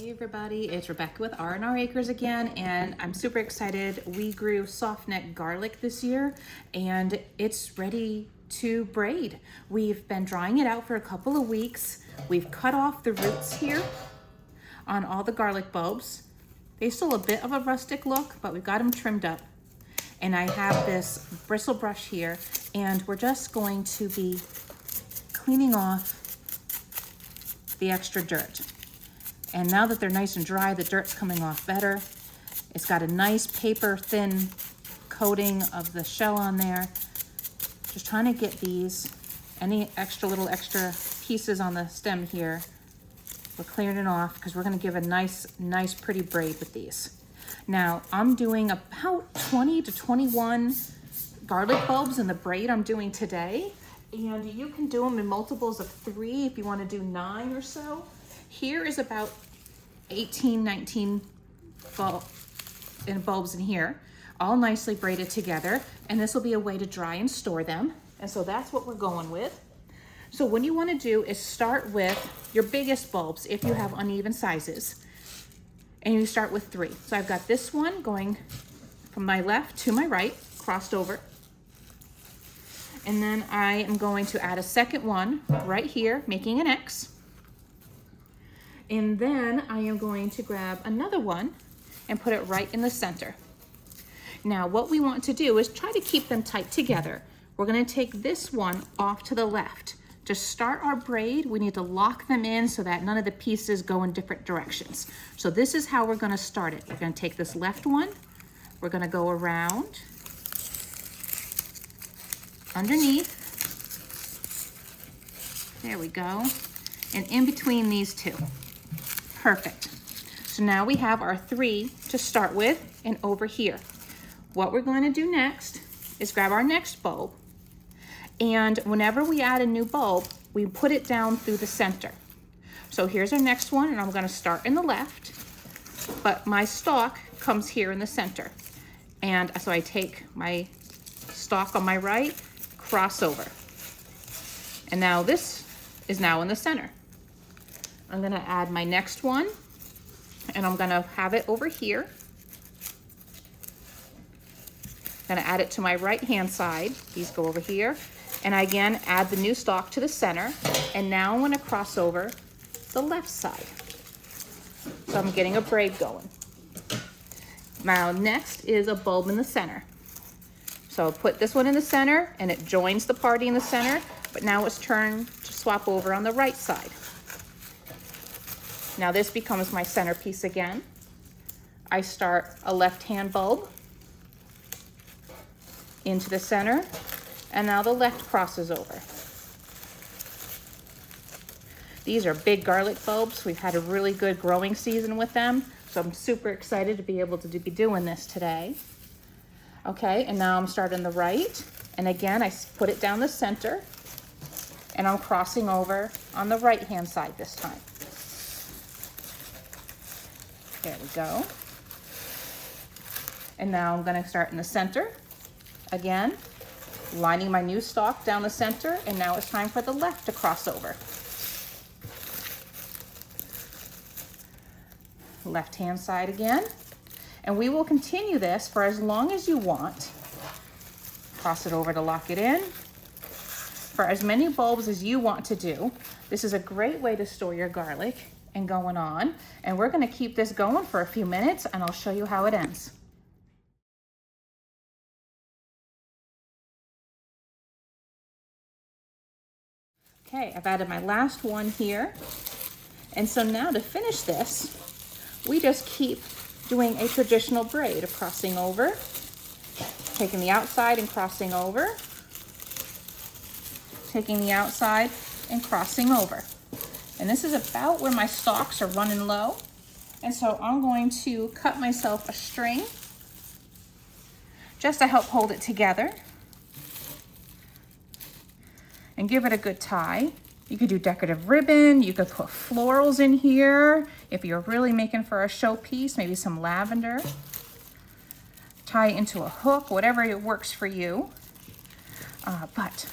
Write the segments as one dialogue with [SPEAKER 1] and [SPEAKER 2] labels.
[SPEAKER 1] Hey everybody, it's Rebecca with R&R Acres again, and I'm super excited. We grew softneck garlic this year and it's ready to braid. We've been drying it out for a couple of weeks. We've cut off the roots here on all the garlic bulbs. They still a bit of a rustic look, but we've got them trimmed up. And I have this bristle brush here, and we're just going to be cleaning off the extra dirt. And now that they're nice and dry, the dirt's coming off better. It's got a nice paper thin coating of the shell on there. Just trying to get these, any little extra pieces on the stem here, we're clearing it off because we're gonna give a nice pretty braid with these. Now I'm doing about 20 to 21 garlic bulbs in the braid I'm doing today. And you can do them in multiples of 3 if you wanna do 9 or so. Here is about 18, 19 bulbs in here, all nicely braided together. And this will be a way to dry and store them. And so that's what we're going with. So what you wanna do is start with your biggest bulbs if you have uneven sizes. And you start with 3. So I've got this one going from my left to my right, crossed over. And then I am going to add a second one right here, making an X. And then I am going to grab another one and put it right in the center. Now what we want to do is try to keep them tight together. We're gonna take this one off to the left. To start our braid, we need to lock them in so that none of the pieces go in different directions. So this is how we're gonna start it. We're gonna take this left one, we're gonna go around, underneath, there we go, and in between these two. Perfect. So now we have our 3 to start with and over here. What we're going to do next is grab our next bulb, and whenever we add a new bulb, we put it down through the center. So here's our next one, and I'm going to start in the left, but my stalk comes here in the center. And so I take my stalk on my right, cross over. And now this is now in the center. I'm gonna add my next one, and I'm gonna have it over here. Gonna add it to my right-hand side. These go over here. And I again add the new stalk to the center. And now I'm gonna cross over the left side. So I'm getting a braid going. Now next is a bulb in the center. So I'll put this one in the center, and it joins the party in the center, but now it's turned to swap over on the right side. Now this becomes my centerpiece again. I start a left-hand bulb into the center, and now the left crosses over. These are big garlic bulbs. We've had a really good growing season with them, so I'm super excited to be able to be doing this today. Okay, and now I'm starting the right, and again, I put it down the center, and I'm crossing over on the right-hand side this time. There we go. And now I'm gonna start in the center. Again, lining my new stalk down the center, and now it's time for the left to cross over. Left-hand side again. And we will continue this for as long as you want. Cross it over to lock it in. For as many bulbs as you want to do. This is a great way to store your garlic and going on. And we're gonna keep this going for a few minutes, and I'll show you how it ends. Okay, I've added my last one here. And so now to finish this, we just keep doing a traditional braid of crossing over, taking the outside and crossing over, taking the outside and crossing over. And this is about where my stalks are running low. And so I'm going to cut myself a string just to help hold it together and give it a good tie. You could do decorative ribbon, you could put florals in here if you're really making for a showpiece, maybe some lavender. Tie it into a hook, whatever it works for you. But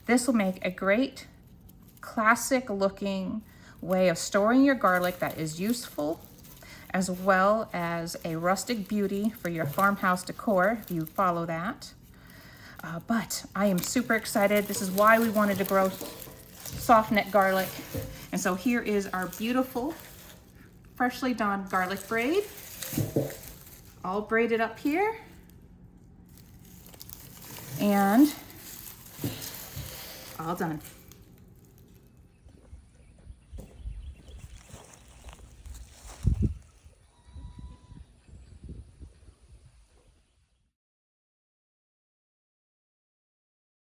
[SPEAKER 1] this will make a great classic looking way of storing your garlic that is useful, as well as a rustic beauty for your farmhouse decor if you follow that. But I am super excited. This is why we wanted to grow soft neck garlic. And so here is our beautiful freshly donned garlic braid, all braided up here. And all done.